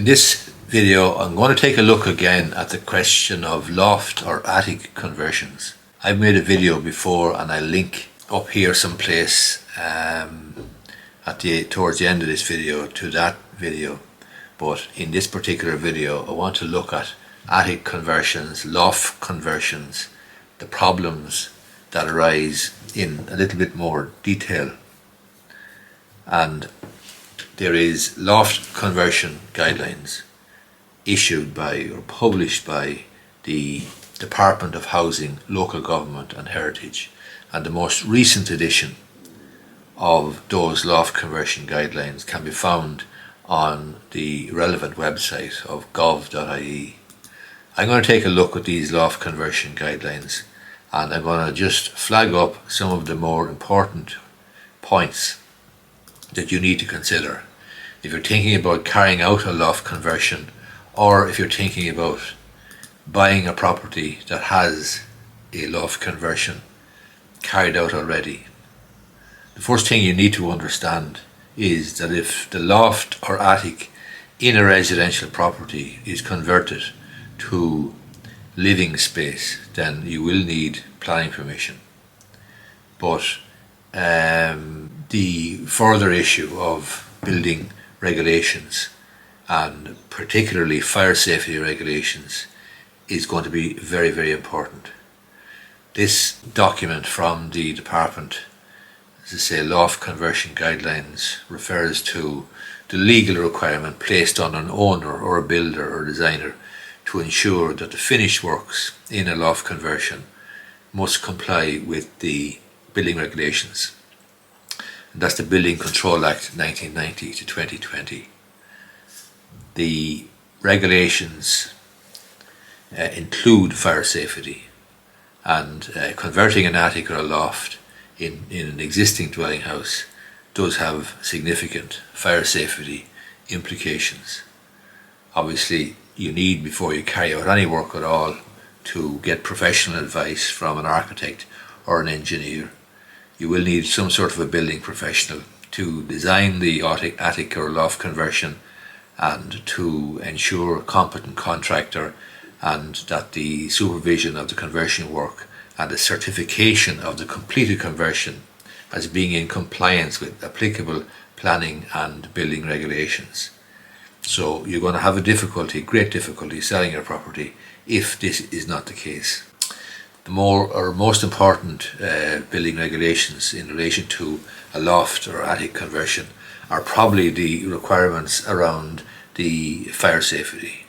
In this video, I'm going to take a look again at the question of loft or attic conversions. I've made a video before and I'll link up here someplace towards the end of this video to that video. But in this particular video, I want to look at attic conversions, loft conversions, the problems that arise in a little bit more detail. And there is loft conversion guidelines issued by or published by the Department of Housing, Local Government and Heritage, and the most recent edition of those loft conversion guidelines can be found on the relevant website of gov.ie. I'm going to take a look at these loft conversion guidelines, and I'm going to just flag up some of the more important points that you need to consider if you're thinking about carrying out a loft conversion, or if you're thinking about buying a property that has a loft conversion carried out already. The first thing you need to understand is that if the loft or attic in a residential property is converted to living space, then you will need planning permission. But the further issue of building regulations, and particularly fire safety regulations, is going to be very, very important. This document from the department, as I say, loft conversion guidelines, refers to the legal requirement placed on an owner or a builder or designer to ensure that the finished works in a loft conversion must comply with the building regulations. And that's the Building Control Act 1990 to 2020. The regulations include fire safety, and converting an attic or a loft in an existing dwelling house does have significant fire safety implications. Obviously, you need, before you carry out any work at all, to get professional advice from an architect or an engineer. You will need some sort of a building professional to design the attic or loft conversion, and to ensure a competent contractor, and that the supervision of the conversion work and the certification of the completed conversion as being in compliance with applicable planning and building regulations. So you're going to have great difficulty selling your property if this is not the case. The most important building regulations in relation to a loft or attic conversion are probably the requirements around the fire safety.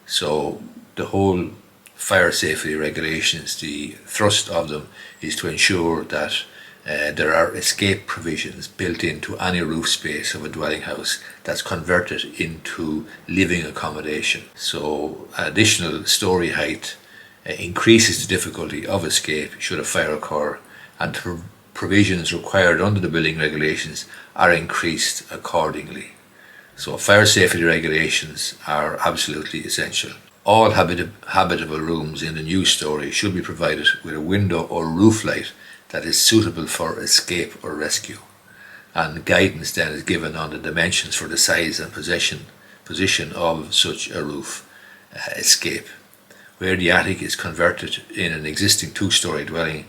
So the whole fire safety regulations, the thrust of them is to ensure that there are escape provisions built into any roof space of a dwelling house that's converted into living accommodation. So additional story height increases the difficulty of escape should a fire occur, and provisions required under the building regulations are increased accordingly. So fire safety regulations are absolutely essential. All habitable rooms in the new story should be provided with a window or roof light that is suitable for escape or rescue, and guidance then is given on the dimensions for the size and position of such a roof escape. Where the attic is converted in an existing two-storey dwelling,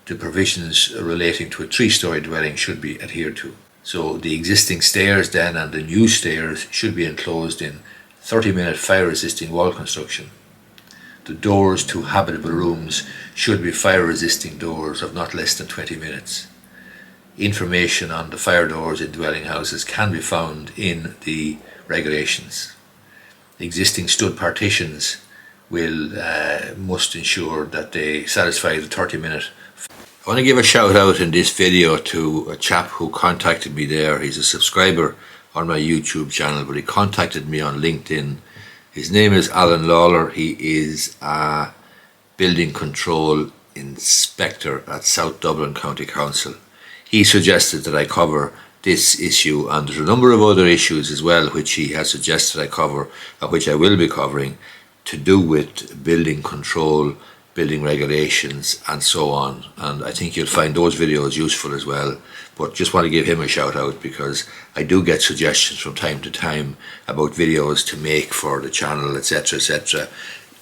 the provisions relating to a three-storey dwelling should be adhered to. So the existing stairs then and the new stairs should be enclosed in 30-minute fire-resisting wall construction. The doors to habitable rooms should be fire-resisting doors of not less than 20 minutes. Information on the fire doors in dwelling houses can be found in the regulations. Existing stud partitions must ensure that they satisfy the 30-minute. I want to give a shout out in this video to a chap who contacted me there. He's a subscriber on my YouTube channel, but he contacted me on LinkedIn. His name is Alan Lawler. He is a building control inspector at South Dublin County Council. He suggested that I cover this issue, and there's a number of other issues as well which he has suggested I cover, and which I will be covering, to do with building control building regulations and so on, and I think you'll find those videos useful as well. But just want to give him a shout out because I do get suggestions from time to time about videos to make for the channel, etc, etc.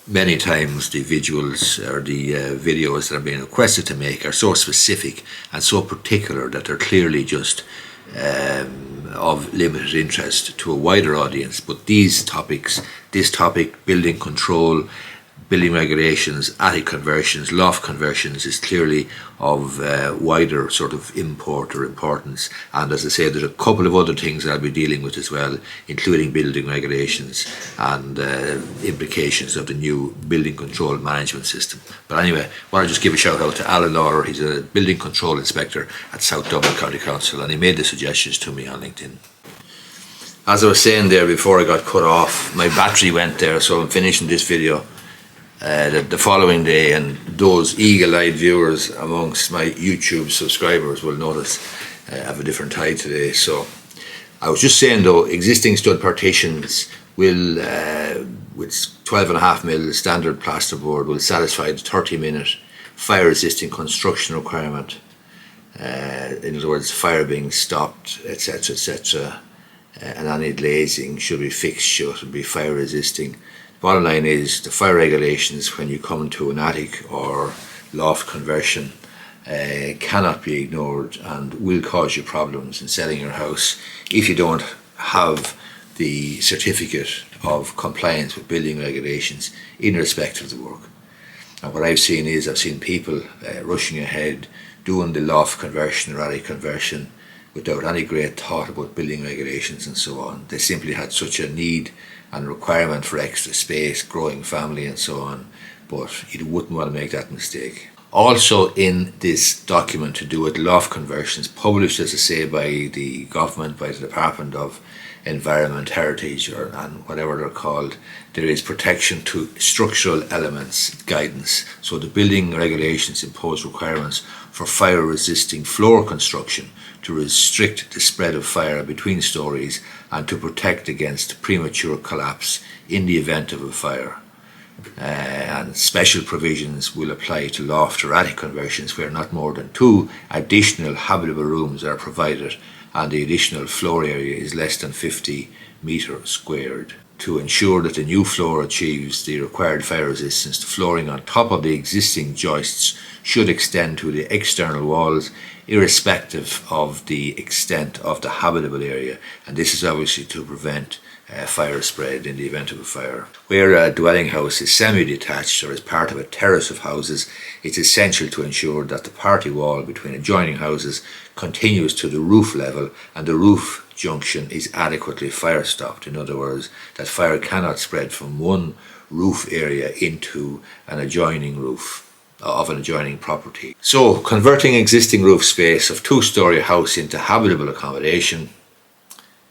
Many times the visuals or the videos that are being requested to make are so specific and so particular that they're clearly just of limited interest to a wider audience. But this topic, building control, building regulations, attic conversions, loft conversions, is clearly of wider sort of import or importance. And as I say, there's a couple of other things that I'll be dealing with as well, including building regulations and implications of the new building control management system. But anyway, I want to just give a shout out to Alan Lawler. He's a building control inspector at South Dublin County Council, and he made the suggestions to me on LinkedIn. As I was saying there before I got cut off, my battery went there, so I'm finishing this video the following day, and those eagle-eyed viewers amongst my YouTube subscribers will notice I have a different tie today. So I was just saying though, existing stud partitions will, with 12.5mm standard plasterboard, will satisfy the 30-minute fire-resisting construction requirement. In other words, fire being stopped, etc, etc, and any glazing should be fixed shut and be fire resisting. Bottom line is, the fire regulations when you come into an attic or loft conversion cannot be ignored and will cause you problems in selling your house if you don't have the certificate of compliance with building regulations in respect of the work. And what I've seen is, I've seen people rushing ahead doing the loft conversion or attic conversion without any great thought about building regulations and so on. They simply had such a need and requirement for extra space, growing family and so on, but you wouldn't want to make that mistake. Also in this document to do with loft conversions, published as I say by the government, by the Department of Environment, Heritage and whatever they're called, there is protection to structural elements guidance. So the building regulations impose requirements for fire resisting floor construction to restrict the spread of fire between stories and to protect against premature collapse in the event of a fire. And special provisions will apply to loft or attic conversions where not more than 2 additional habitable rooms are provided and the additional floor area is less than 50 metres squared. To ensure that the new floor achieves the required fire resistance, the flooring on top of the existing joists should extend to the external walls irrespective of the extent of the habitable area, and this is obviously to prevent fire spread in the event of a fire. Where a dwelling house is semi-detached or is part of a terrace of houses, it's essential to ensure that the party wall between adjoining houses continues to the roof level and the roof junction is adequately fire stopped. In other words, that fire cannot spread from one roof area into an adjoining roof of an adjoining property. So, converting existing roof space of 2-storey house into habitable accommodation.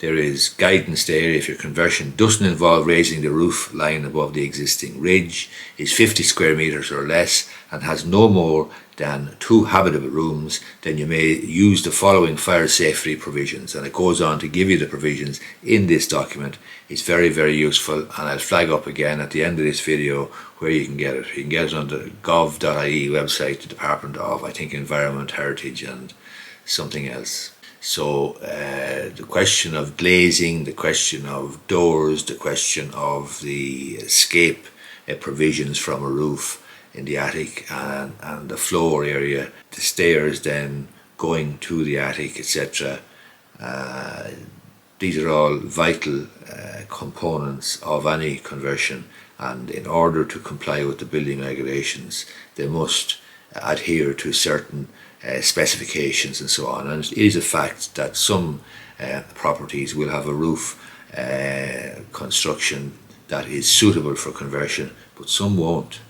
There is guidance there if your conversion doesn't involve raising the roof line above the existing ridge, is 50 square metres or less and has no more than 2 habitable rooms, then you may use the following fire safety provisions, and it goes on to give you the provisions in this document. It's very, very useful, and I'll flag up again at the end of this video where you can get it. You can get it on the gov.ie website, the Department of, I think, Environment, Heritage and something else. So the question of glazing, the question of doors, the question of the escape provisions from a roof in the attic and the floor area, the stairs then going to the attic, etc. These are all vital components of any conversion, and in order to comply with the building regulations they must adhere to certain specifications and so on. And it is a fact that some properties will have a roof construction that is suitable for conversion, but some won't.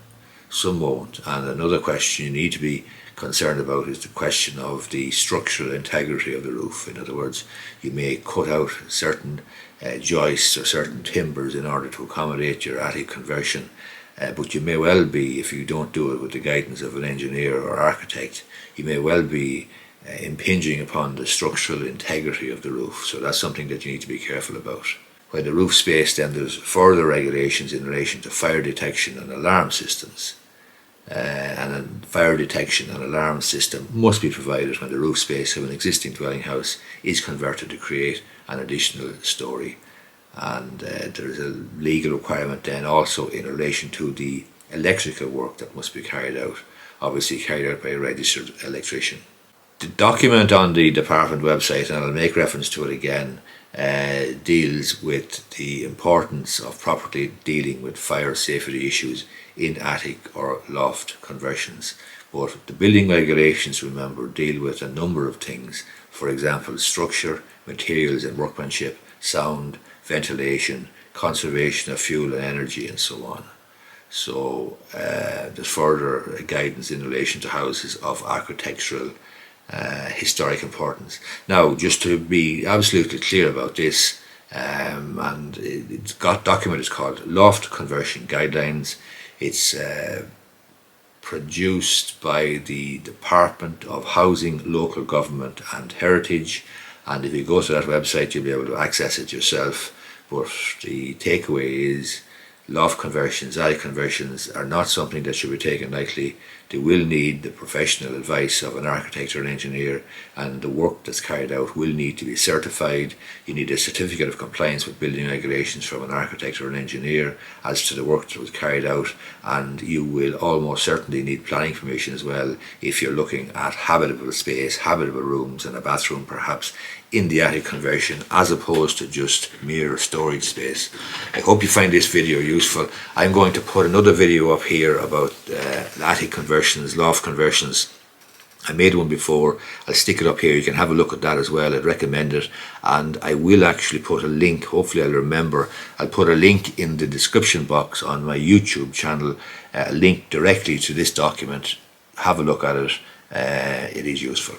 And another question you need to be concerned about is the question of the structural integrity of the roof. In other words, you may cut out certain joists or certain timbers in order to accommodate your attic conversion, but you may well be, if you don't do it with the guidance of an engineer or architect, you may well be impinging upon the structural integrity of the roof. So that's something that you need to be careful about. When the roof space, then there's further regulations in relation to fire detection and alarm systems. and a fire detection and alarm system must be provided when the roof space of an existing dwelling house is converted to create an additional storey. And there is a legal requirement then also in relation to the electrical work that must be carried out, obviously carried out by a registered electrician. The document on the department website, and I'll make reference to it again, deals with the importance of properly dealing with fire safety issues in attic or loft conversions. But the building regulations, remember, deal with a number of things. For example, structure, materials and workmanship, sound, ventilation, conservation of fuel and energy, and so on. So there's further guidance in relation to houses of architectural historic importance. Now, just to be absolutely clear about this, and it's got document is called Loft Conversion Guidelines. It's produced by the Department of Housing, Local Government and Heritage, and if you go to that website you'll be able to access it yourself. But the takeaway is loft conversions, attic conversions are not something that should be taken lightly. They will need the professional advice of an architect or an engineer, and the work that's carried out will need to be certified. You need a certificate of compliance with building regulations from an architect or an engineer as to the work that was carried out, and you will almost certainly need planning permission as well if you're looking at habitable space, habitable rooms and a bathroom perhaps in the attic conversion as opposed to just mere storage space. I hope you find this video useful. I'm going to put another video up here about attic conversions, loft conversions. I made one before. I'll stick it up here. You can have a look at that as well. I'd recommend it. And I will actually put a link, hopefully I'll remember, I'll put a link in the description box on my YouTube channel, a link directly to this document. Have a look at it. It is useful.